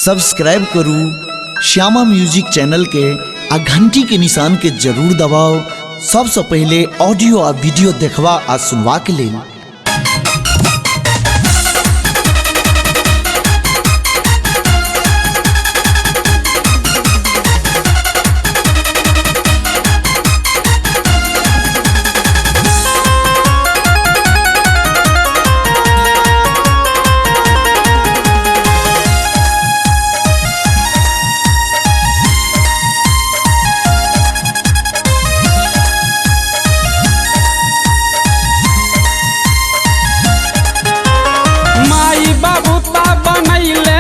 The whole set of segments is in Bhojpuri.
सब्सक्राइब करू श्यामा म्यूजिक चैनल के आ घंटी के निशान के जरूर दबाओ सबसे पहले ऑडियो आ वीडियो देखवा आ सुनवा के लिए।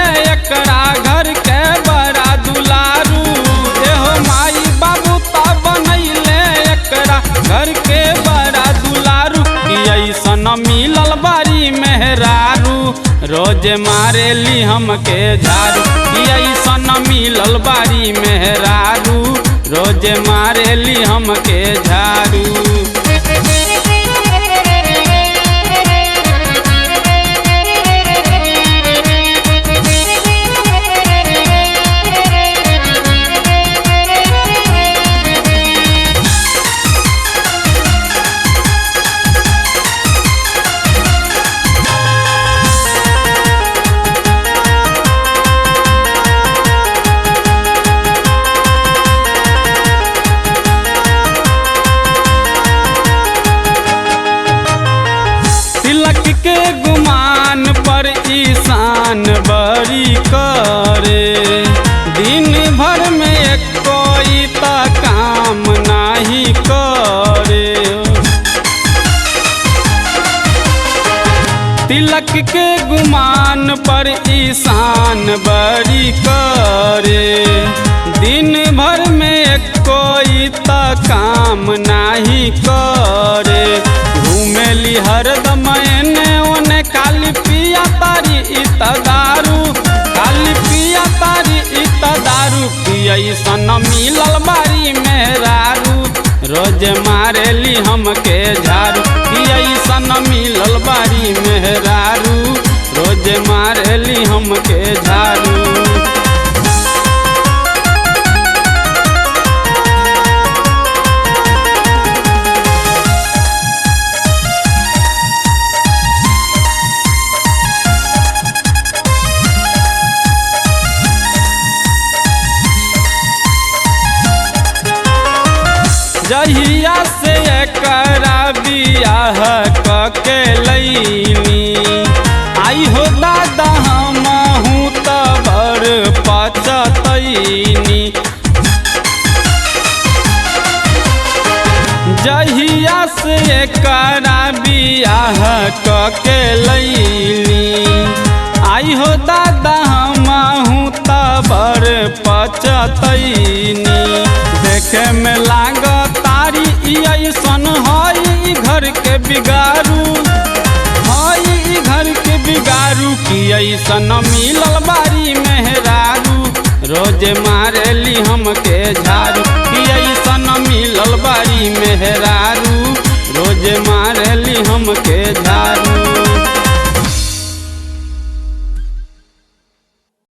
घर के बड़ा दुलारू एहो माई बाबू ता बनैले एकरा घर के बड़ा दुलारू ऐसन मिलल बारी मेहरारू रोज मारेली हमके झाड़ू ऐसन मिलल बारी मेहरारू रोज मारेली हमके झाड़ू। के गुमान पर ईशान बड़ी करे दिन भर में कोई ता काम नहीं करे। तिलक के गुमान पर ईशान बड़ी करे दिन भर में कोई ता काम नहीं करे। घूमेली हरदम एने ओने काली पिया तारी इत दारू काली पिया तारी इत दारू ऐसन मिलल बारी मेहरारू रोज मारेली हमके झाड़ू ऐसन मिलल बारी मेहरारू रोज मारेली हमके झाड़ू। जहिया से एकरा बियाह कके लैनी आई हो दादा हमहू त बड़ पचतैनी। जहिया से एकरा बियाह कके लैनी आई हो दादा हमहू त बड़ पचतैनी। देखे में लागत तारी ऐसन हई घर के बिगारू हई घर के बिगारू की ऐसन मिलल बारी मेहरारू रोज मारेली हमके झाड़ू